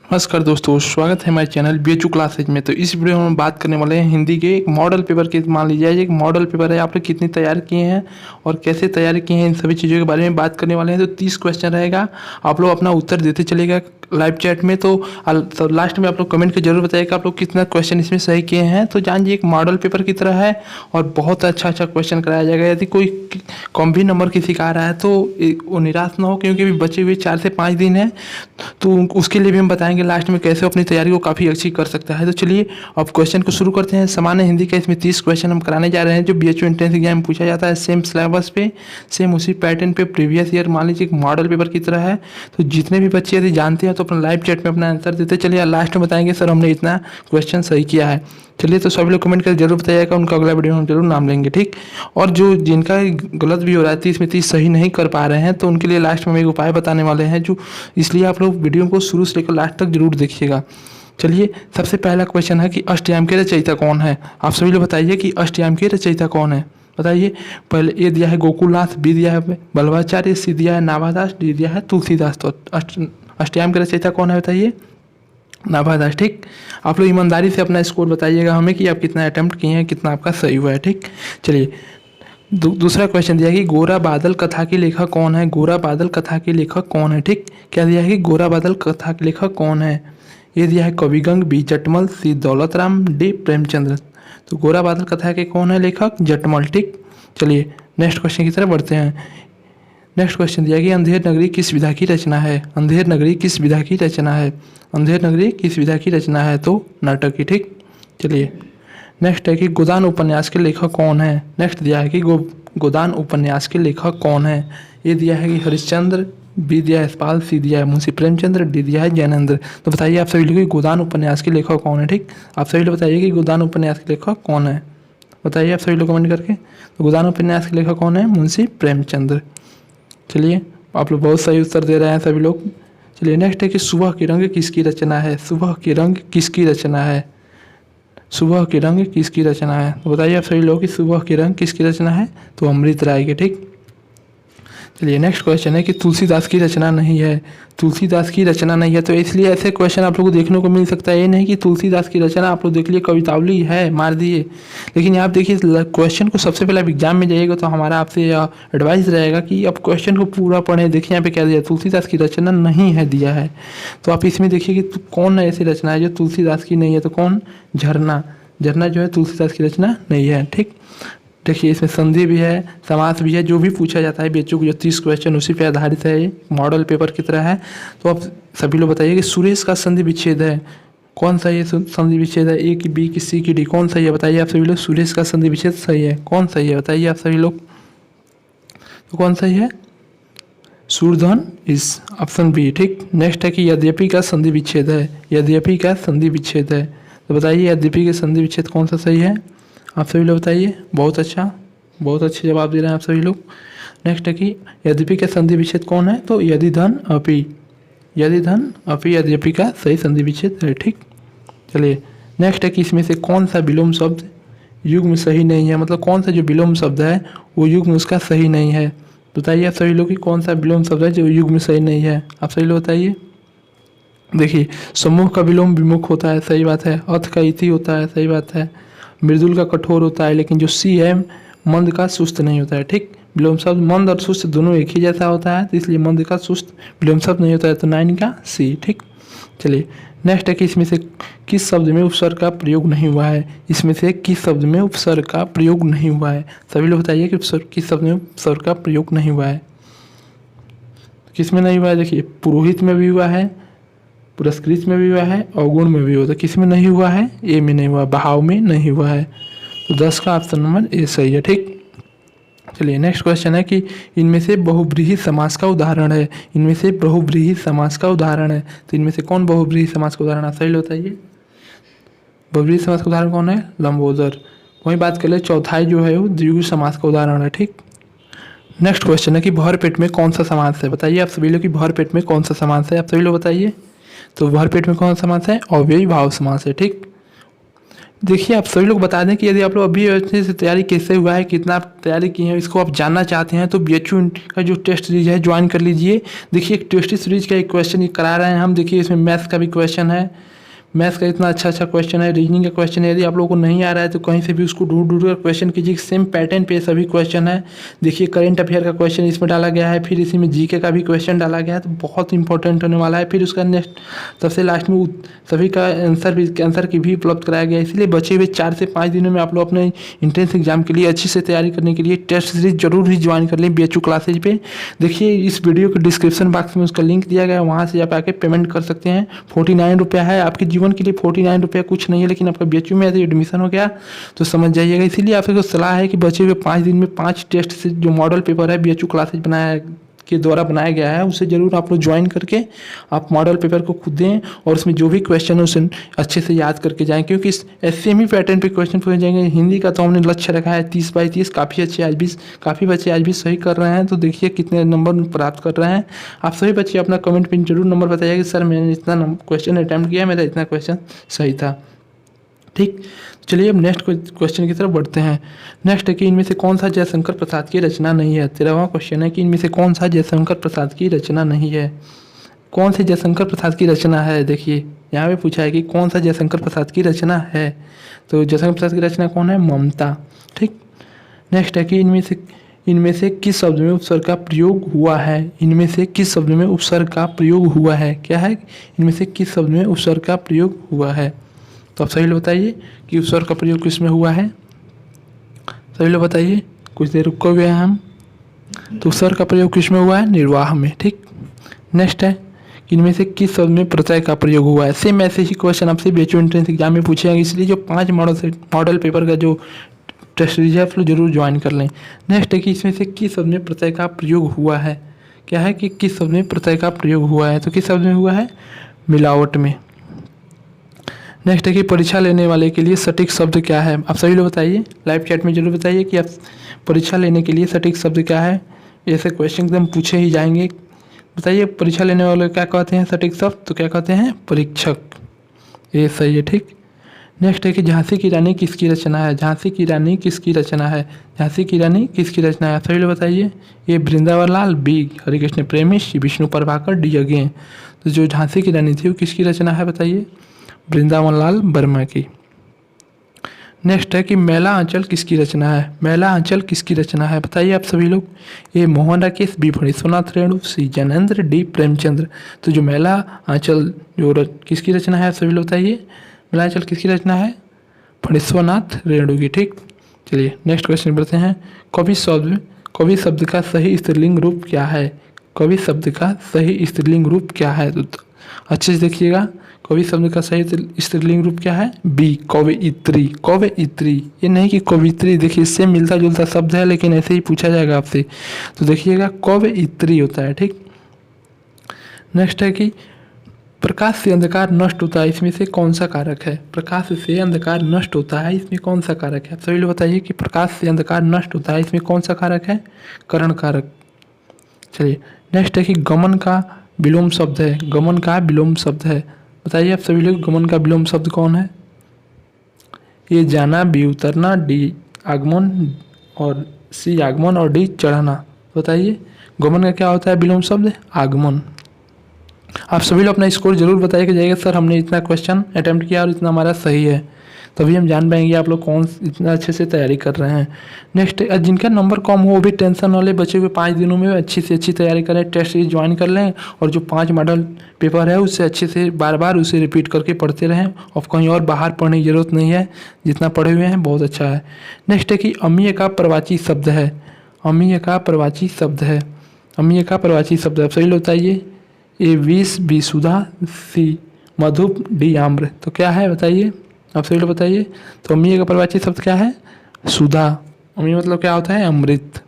नमस्कार दोस्तों, स्वागत है हमारे चैनल BHU क्लासेज में। तो इस वीडियो में हम बात करने वाले हैं हिंदी के एक मॉडल पेपर के। मान लीजिए एक मॉडल पेपर है, आप लोग कितनी तैयार किए हैं और कैसे तैयारी किए हैं, इन सभी चीज़ों के बारे में बात करने वाले हैं। तो 30 क्वेश्चन रहेगा, आप लोग अपना उत्तर देते चलेगा लाइव चैट में। तो लास्ट में आप लोग कमेंट के जरूर बताइएगा आप लोग कितना क्वेश्चन इसमें सही किए हैं। तो जानिए एक मॉडल पेपर की तरह है और बहुत अच्छा क्वेश्चन कराया जाएगा। यदि कोई कम भी नंबर किसी का आ रहा है तो वो निराश ना हो, क्योंकि अभी बचे हुए 4 से 5 दिन हैं। तो उसके लिए भी हम बताएंगे लास्ट में कैसे अपनी तैयारी को काफ़ी अच्छी कर सकता है। तो चलिए अब क्वेश्चन को शुरू करते हैं। सामान्य हिंदी का इसमें 30 क्वेश्चन हम कराने जा रहे हैं, जो BHU एंट्रेंस एग्जाम में पूछा जाता है। सेम सिलेबस पे, सेम उसी पैटर्न पे, प्रीवियस ईयर मान लीजिए एक मॉडल पेपर की तरह है। तो जितने भी बच्चे यदि जानते हैं तो अपना लाइव चैट में अपना आंसर देते चलिए, लास्ट में बताएंगे सर हमने इतना क्वेश्चन सही किया है। चलिए तो सभी लोग कमेंट करके जरूर बताइएगा, उनका अगला वीडियो में हम जरूर नाम लेंगे, ठीक। और जो जिनका गलत भी हो रहा है, 30 में 30 सही नहीं कर पा रहे हैं, तो उनके लिए लास्ट में हम एक उपाय बताने वाले हैं, जो इसलिए आप लोग वीडियो को शुरू से लेकर लास्ट तक जरूर देखिएगा। चलिए सबसे पहला क्वेश्चन है कि अष्टयाम के रचयिता कौन है। आप सभी लोग बताइए कि अष्टयाम के रचयिता कौन है। बताइए। पहले ए दिया है गोकुलनाथ, बी दिया है बल्लभाचार्य, सी दिया है नाभादास, डी दिया है तुलसीदास। तो अष्टयाम के रचयिता कौन है बताइए, नाभादास, ठीक। आप लोग ईमानदारी से अपना स्कोर बताइएगा हमें कि आप कितना अटेम्प्ट किए हैं, कितना आपका सही हुआ है, ठीक। चलिए दूसरा क्वेश्चन दिया है कि गोरा बादल कथा के लेखक कौन है। गोरा बादल कथा के लेखक कौन है, ठीक। क्या दिया है कि गोरा बादल कथा के लेखक कौन है। ये दिया है कविगंग, बी जटमल, सी दौलत राम, डी प्रेमचंद्र। तो गोरा बादल कथा के कौन है लेखक, जटमल, ठीक। चलिए नेक्स्ट क्वेश्चन की तरफ बढ़ते हैं। नेक्स्ट क्वेश्चन दिया कि अंधेर नगरी किस विधा की रचना है। अंधेर नगरी किस विधा की रचना है। अंधेर नगरी किस विधा की रचना है, तो नाटक की, ठीक। चलिए नेक्स्ट है कि गोदान उपन्यास के लेखक कौन है। नेक्स्ट दिया है कि गोदान उपन्यास के लेखक कौन है। ये दिया है कि हरिश्चंद्र, बी दिया है यशपाल, सी दिया है मुंशी प्रेमचंद्र, डी दिया है जैनेन्द्र। तो बताइए आप सभी लोग गोदान उपन्यास के लेखक कौन है, ठीक। आप सभी लोग बताइए कि गोदान उपन्यास के लेखक कौन है। बताइए आप सभी लोग कमेंट करके। तो गोदान उपन्यास के लेखक कौन है, मुंशी प्रेमचंद्र। चलिए आप लोग बहुत सही उत्तर दे रहे हैं सभी लोग। चलिए नेक्स्ट है कि सुबह के रंग किसकी रचना है। सुबह के रंग किसकी रचना है। सुबह के रंग किसकी रचना है। तो बताइए आप सभी लोग कि सुबह के रंग किसकी रचना है, तो अमृत राय की, ठीक। चलिए नेक्स्ट क्वेश्चन है कि तुलसीदास की रचना नहीं है। तुलसीदास की रचना नहीं है, तो इसलिए ऐसे क्वेश्चन आप लोगों को देखने को मिल सकता है। ये नहीं कि तुलसीदास की रचना आप लोग देख लिए कवितावली है मार दिए, लेकिन आप देखिए क्वेश्चन को सबसे पहले आप एग्जाम में जाइएगा तो हमारा आपसे एडवाइस रहेगा कि आप क्वेश्चन को पूरा पढ़ें। देखिए यहाँ पे क्या दिया, तुलसीदास की रचना नहीं है दिया है। तो आप इसमें देखिए कि कौन ऐसी रचना है जो तुलसीदास की नहीं है, तो कौन, झरना। झरना जो है तुलसीदास की रचना नहीं है, ठीक। देखिए इसमें संधि भी है, समास भी है, जो भी पूछा जाता है BHU को जो 30 क्वेश्चन उसी पे आधारित है, ये मॉडल पेपर की तरह है। तो आप सभी लोग बताइए कि सुरेश का संधि विच्छेद है कौन सा, ये संधि विच्छेद है, ए की, बी की, सी की, डी, कौन सा ये बताइए आप सभी लोग। सुरेश का संधि विच्छेद सही है, कौन सही है बताइए आप सभी लोग। तो कौन सही है, सूर्धन इज ऑप्शन बी, ठीक। नेक्स्ट है कि यद्यपि का संधि विच्छेद है। यद्यपि का संधि विच्छेद है, तो बताइए यद्यपि के संधि विच्छेद कौन सा सही है, आप सभी लोग बताइए। बहुत अच्छा, बहुत अच्छे जवाब दे रहे हैं आप सभी लोग। नेक्स्ट है कि यद्यपि का संधि विच्छेद कौन है, तो यदि धन अपि, यदि धन अपि यद्यपि का सही संधि विच्छेद है, ठीक। चलिए नेक्स्ट है कि इसमें से कौन सा विलोम शब्द युग्म सही नहीं है। मतलब कौन सा जो विलोम शब्द है वो युग्म उसका सही नहीं है। बताइए आप सभी लोग कि कौन सा विलोम शब्द है जो युग्म सही नहीं है, आप सभी लोग बताइए। देखिए समूह का विलोम विमुख होता है, सही बात है। अथ का इति होता है, सही बात है। मृदुल का कठोर होता है, लेकिन जो सी है मंद का सुस्त नहीं होता है, ठीक। विलोम शब्द मंद और सुस्त दोनों एक ही जैसा होता है, तो इसलिए मंद का सुस्त विलोम शब्द नहीं होता है। तो 9 का सी, ठीक। चलिए नेक्स्ट है कि इसमें से किस शब्द में उपसर्ग का प्रयोग नहीं हुआ है। इसमें से किस शब्द में उपसर्ग का प्रयोग नहीं हुआ है, सभी लोग बताइए कि किस शब्द में उपसर्ग का प्रयोग नहीं हुआ है। किस में नहीं हुआ है, देखिए पुरोहित में भी हुआ है, पुरस्कृत में भी हुआ है, अवगुण में भी हुआ। तो किस में नहीं हुआ है, ए में नहीं हुआ, बहाव में नहीं हुआ है। तो 10 का ऑप्शन नंबर ए सही है, ठीक। चलिए नेक्स्ट क्वेश्चन है कि इनमें से बहुव्रीहि समास का उदाहरण है। इनमें से बहुव्रीहि समास का उदाहरण है, तो इनमें से कौन बहुव्रीहि समास का उदाहरण है, सही बताइए। बहुव्रीहि समास का उदाहरण कौन है, लंबोदर। वही बात कर ले, चौथाई जो है वो द्विगु समास का उदाहरण है, ठीक। नेक्स्ट क्वेश्चन है कि भरपेट में कौन सा समास है। बताइए आप सभी लोग कि भरपेट में कौन सा समास है, आप सभी लोग बताइए। तो भरपेट में कौन सा समास है, अव्ययी भाव समास है, ठीक। देखिए आप सभी लोग बता दें कि यदि आप लोग अभी अच्छे से तैयारी कैसे हुआ है, कितना आप तैयारी किए हैं, इसको आप जानना चाहते हैं तो BHU का जो टेस्ट सीरीज है ज्वाइन कर लीजिए। देखिए एक टेस्ट सीरीज का एक क्वेश्चन करा रहे हैं हम। देखिए इसमें मैथ्स का भी क्वेश्चन है, मैथ्स का इतना अच्छा क्वेश्चन है, रीजनिंग का क्वेश्चन है। यदि आप लोगों को नहीं आ रहा है तो कहीं से भी उसको ढूंढ कर क्वेश्चन कीजिए। सेम पैटर्न पे सभी क्वेश्चन है। देखिए करंट अफेयर का क्वेश्चन इसमें डाला गया है, फिर इसी में GK का भी क्वेश्चन डाला गया है, तो बहुत इंपॉर्टेंट होने वाला है। फिर उसका नेक्स्ट सबसे लास्ट में सभी का आंसर की भी उपलब्ध कराया गया है। इसलिए बचे हुए 4 से 5 दिनों में आप लोग अपने इंट्रेंस एग्जाम के लिए अच्छी से तैयारी करने के लिए टेस्ट सीरीज जरूर ही ज्वाइन कर लें BHU क्लासेज पे। देखिए इस वीडियो के डिस्क्रिप्शन बॉक्स में उसका लिंक दिया गया है, वहाँ से आप आके पेमेंट कर सकते हैं। 49 रुपया है। आपके जीवन के लिए 49 रुपया कुछ नहीं है, लेकिन आपका BHU में यदि एडमिशन हो गया तो समझ जाइएगा। इसीलिए आपको सलाह है कि बचे हुए 5 दिन में 5 टेस्ट से जो मॉडल पेपर है BHU क्लासेज के द्वारा बनाया गया है, उसे जरूर आप लोग ज्वाइन करके आप मॉडल पेपर को खुद दें और उसमें जो भी क्वेश्चन है उसे अच्छे से याद करके जाएं, क्योंकि इस SCME पैटर्न पे क्वेश्चन पूछे जाएंगे। हिंदी का तो हमने लक्ष्य रखा है 30 बाई 30। काफ़ी अच्छे आज भी काफ़ी बच्चे आज भी सही कर रहे हैं। तो देखिए कितने नंबर प्राप्त कर रहे हैं। आप सभी बच्चे अपना कमेंट पिन जरूर नंबर बताइए कि सर मैंने इतना क्वेश्चन अटैम्प्ट किया, मेरा इतना क्वेश्चन सही था। ठीक, चलिए अब नेक्स्ट क्वेश्चन की तरफ बढ़ते हैं। नेक्स्ट है कि इनमें से कौन सा जयशंकर प्रसाद की रचना नहीं है। 13वां क्वेश्चन है कि इनमें से कौन सा जयशंकर प्रसाद की रचना नहीं है। कौन से जयशंकर प्रसाद की रचना है। देखिए यहाँ पे पूछा है कि कौन सा जयशंकर प्रसाद की रचना है, तो जयशंकर प्रसाद की रचना कौन है, ममता। ठीक, नेक्स्ट है कि इनमें से किस शब्द में उपसर्ग का प्रयोग हुआ है। इनमें से किस शब्द में उपसर्ग का प्रयोग हुआ है। क्या है, इनमें से किस शब्द में उपसर्ग का प्रयोग हुआ है। तो आप सही लोग बताइए कि उपसर्ग का प्रयोग किस में हुआ है। सभी लोग बताइए, कुछ देर रुको हुए हैं हम। तो उपसर्ग का प्रयोग किस में हुआ है, निर्वाह में। ठीक, नेक्स्ट है कि इनमें से किस शब्द में प्रत्यय का प्रयोग हुआ है। सेम ऐसे ही क्वेश्चन आपसे BHU एंट्रेंस एग्जाम में पूछे जाएंगे, इसलिए जो 5 मॉडल पेपर का जो टेस्ट सीरीज है आप लोग जरूर ज्वाइन कर लें। नेक्स्ट है कि इसमें से किस शब्द में प्रत्यय का प्रयोग हुआ है। क्या है कि किस शब्द में प्रत्यय का प्रयोग हुआ है, तो किस शब्द में हुआ है, मिलावट में। नेक्स्ट है कि परीक्षा लेने वाले के लिए सटीक शब्द क्या है। आप सभी लोग बताइए, लाइव चैट में जरूर बताइए कि आप परीक्षा लेने के लिए सटीक शब्द क्या है। ऐसे क्वेश्चन एकदम पूछे ही जाएंगे। बताइए परीक्षा लेने वाले क्या कहते हैं सटीक शब्द, तो क्या कहते हैं, परीक्षक। ये सही है। ठीक, नेक्स्ट है कि झांसी की रानी किसकी रचना है। झांसी की रानी किसकी रचना है। झांसी की रानी किसकी रचना है, सभी लोग बताइए। ए वृंदावन लाल, बी हरिकृष्ण प्रेमी, सी विष्णु प्रभाकर, डी अगेन। तो जो झांसी की रानी थी वो किसकी रचना है, बताइए, वृंदावन लाल वर्मा की। नेक्स्ट है कि मैला आंचल किसकी रचना है। मैला आंचल किसकी रचना है, बताइए आप सभी लोग। ए मोहन राकेश, बी फणीश्वरनाथ रेणु, सी ज्ञानेंद्र, डी प्रेमचंद्र। तो जो मैला आंचल किसकी रचना है, सभी लोग बताइए। मैला आंचल किसकी रचना है, फणीश्वरनाथ रेणु की। ठीक, चलिए नेक्स्ट क्वेश्चन बढ़ते हैं। कवि शब्द का सही स्त्रीलिंग रूप क्या है। कवि शब्द का सही स्त्रीलिंग रूप क्या है, तो अच्छे से देखिएगा। कवि शब्द का सही स्त्रीलिंग रूप क्या है, बी कवयित्री। कवयित्री, ये नहीं कि कवित्री। देखिए इससे मिलता जुलता शब्द है, लेकिन ऐसे ही पूछा जाएगा आपसे, तो देखिएगा कवयित्री होता है। ठीक, नेक्स्ट है कि प्रकाश से अंधकार नष्ट होता है, इसमें से कौन सा कारक है। प्रकाश से अंधकार नष्ट होता है, इसमें कौन सा कारक है। सभी लोग बताइए कि प्रकाश से अंधकार नष्ट होता है, इसमें कौन सा कारक है, करण कारक। चलिए नेक्स्ट है कि गमन का विलोम शब्द है। गमन का विलोम शब्द है, बताइए आप सभी लोग। गमन का विलोम शब्द कौन है, ये जाना, बी उतरना, डी आगमन और सी आगमन और डी चढ़ना। बताइए गमन का क्या होता है विलोम शब्द, आगमन। आप सभी लोग अपना स्कोर जरूर बताइए कि जाइएगा सर हमने इतना क्वेश्चन अटेम्प्ट किया और इतना हमारा सही है, तभी हम जान पाएंगे आप लोग कौन इतना अच्छे से तैयारी कर रहे हैं। नेक्स्ट, जिनका नंबर कम हो वो भी टेंशन वाले, बचे हुए 5 दिनों में अच्छी से अच्छी तैयारी करें, टेस्ट सीरीज ज्वाइन कर लें और जो 5 मॉडल पेपर है उससे अच्छे से बार बार उसे रिपीट करके पढ़ते रहें और कहीं और बाहर पढ़ने की ज़रूरत नहीं है, जितना पढ़े हुए हैं बहुत अच्छा है। नेक्स्ट है कि अमीय का प्रवाची शब्द है। अमीय का प्रवाची शब्द है, अमीय का प्रवाची शब्द है। आप सही लोग बताइए। ए विष, बी सुधा, सी मधुप, डी आम्र। तो क्या है बताइए, आप सभी लोग बताइए। तो अमीय का प्रवाची शब्द क्या है, सुधा। अमीय मतलब क्या होता है, अमृत।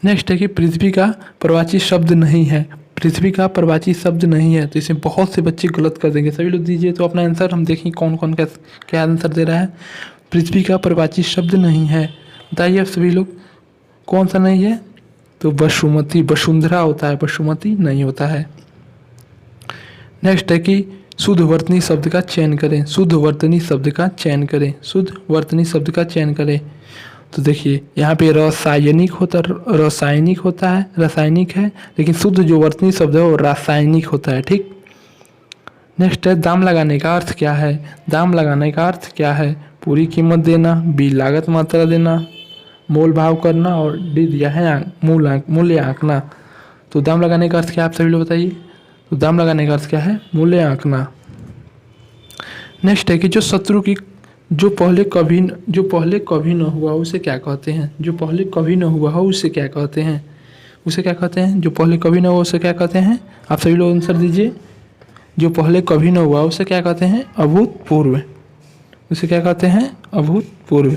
नेक्स्ट है कि पृथ्वी का प्रवाची शब्द नहीं है। पृथ्वी का प्रवाची शब्द नहीं है, तो इसे बहुत से बच्चे गलत कर देंगे। सभी लोग दीजिए तो अपना आंसर, हम देखें कौन कौन क्या आंसर दे रहा है। पृथ्वी का प्रवाची शब्द नहीं है, बताइए आप सभी लोग कौन सा नहीं है, तो वसुमती। वसुंधरा होता है, वसुमती नहीं होता है। नेक्स्ट है कि शुद्ध वर्तनी शब्द का चयन करें। शुद्ध वर्तनी शब्द का चयन करें। शुद्ध वर्तनी शब्द का चयन करें। तो देखिए यहाँ पे रासायनिक है, रासायनिक है, लेकिन शुद्ध जो वर्तनी शब्द है वो रासायनिक होता है। ठीक। नेक्स्ट है दाम लगाने का अर्थ क्या है। दाम लगाने का अर्थ क्या है। पूरी कीमत देना, बी लागत मात्रा देना, मोल भाव करना, और डी दिया है मूल्य आंकना। तो दाम लगाने का अर्थ क्या है आप सभी लोग बताइए। तो दाम लगाने का अर्थ क्या है, मूल्य आंकना। नेक्स्ट है कि जो पहले कभी न हुआ उसे क्या कहते हैं। जो पहले कभी न हुआ हो उसे क्या कहते हैं। उसे क्या कहते हैं, जो पहले कभी न हुआ उसे क्या कहते हैं। आप सभी लोग आंसर दीजिए। जो पहले कभी न हुआ उसे क्या कहते हैं, अभूतपूर्व। उसे क्या कहते हैं, अभूतपूर्व।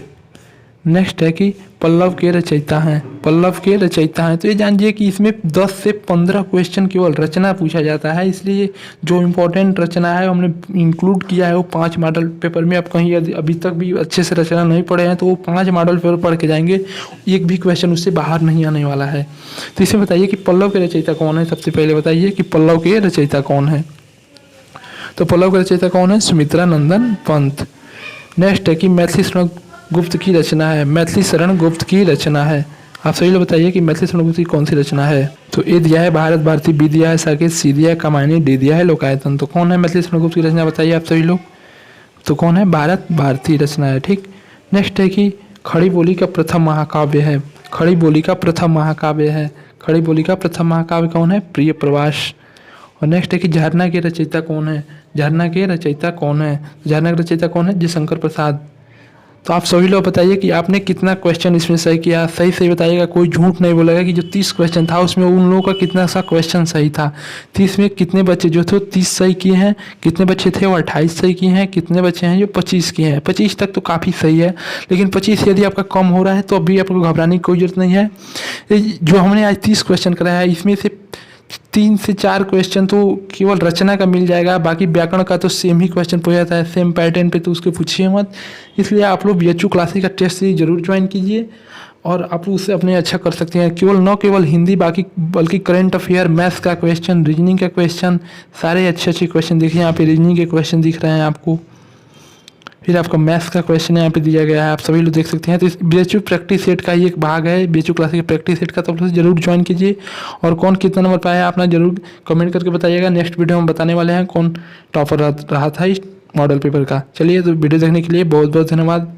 नेक्स्ट है कि पल्लव के रचयिता हैं। पल्लव के रचयिता हैं, तो ये जानिए कि इसमें 10 से 15 क्वेश्चन केवल रचना पूछा जाता है, इसलिए जो इम्पोर्टेंट रचना है हमने इंक्लूड किया है वो 5 मॉडल पेपर में। आप कहीं यदि अभी तक भी अच्छे से रचना नहीं पढ़े हैं तो वो 5 मॉडल पेपर पढ़ के जाएंगे, एक भी क्वेश्चन उससे बाहर नहीं आने वाला है। तो इसे बताइए कि पल्लव के रचयिता कौन है। सबसे पहले बताइए कि पल्लव के रचयिता कौन है। तो पल्लव के रचयिता कौन है, सुमित्रा नंदन पंत। नेक्स्ट है कि मैथिली शरण गुप्त की रचना है। मैथिली शरण गुप्त की रचना है। आप सही लोग बताइए कि मैथिली शरण गुप्त की कौन सी रचना है। तो ए दिया है भारत भारती, बी दिया है साकेत, सी दिया है कामायनी, डी दिया है लोकायतन। तो कौन है मैथिली शरण गुप्त की रचना बताइए आप सभी लोग। तो कौन है, भारत भारती रचना है। ठीक। नेक्स्ट है कि खड़ी बोली का प्रथम महाकाव्य है। खड़ी बोली का प्रथम महाकाव्य है। खड़ी बोली का प्रथम महाकाव्य कौन है, प्रिय प्रवास। और नेक्स्ट है कि झरना के रचयिता कौन है। झरना के रचयिता कौन है। झरना के रचयिता कौन है, जयशंकर प्रसाद। तो आप सभी लोग बताइए कि आपने कितना क्वेश्चन इसमें सही किया। सही सही बताइएगा, कोई झूठ नहीं बोलेगा कि जो 30 क्वेश्चन था उसमें उन लोगों का कितना सा क्वेश्चन सही था। 30 में कितने बच्चे जो थे 30 सही किए हैं, कितने बच्चे थे वो 28 सही किए हैं, कितने बच्चे हैं जो 25 किए हैं। 25 तक तो काफ़ी सही है, लेकिन 25 यदि आपका कम हो रहा है तो अभी आपको घबराने की कोई जरूरत नहीं है। जो हमने आज 30 क्वेश्चन कराया है इसमें से 3 से 4 क्वेश्चन तो केवल रचना का मिल जाएगा, बाकी व्याकरण का तो सेम ही क्वेश्चन पूछा जाता है, सेम पैटर्न पे, तो उसके पूछिए मत। इसलिए आप लोग BHU क्लासेस का टेस्ट सीरीज जरूर ज्वाइन कीजिए और आप उससे अपने अच्छा कर सकते हैं। न केवल हिंदी बल्कि करंट अफेयर, मैथ्स का क्वेश्चन, रीजनिंग का क्वेश्चन, सारे अच्छे क्वेश्चन देखिए। यहाँ पे रीजनिंग के क्वेश्चन दिख रहे हैं आपको, फिर आपका मैथ्स का क्वेश्चन यहाँ पे दिया गया है, आप सभी लोग देख सकते हैं। तो इस BHU प्रैक्टिस सेट का ही एक भाग है, BHU क्लासेस के प्रैक्टिस सेट का, तो जरूर ज्वाइन कीजिए। और कौन कितना नंबर पाया अपना जरूर कमेंट करके बताइएगा। नेक्स्ट वीडियो में बताने वाले हैं कौन टॉपर रहा था इस मॉडल पेपर का। चलिए, तो वीडियो देखने के लिए बहुत बहुत धन्यवाद।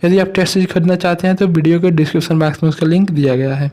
यदि आप टेस्ट सीरीज खरीदना चाहते हैं तो वीडियो के डिस्क्रिप्शन बॉक्स में उसका लिंक दिया गया है।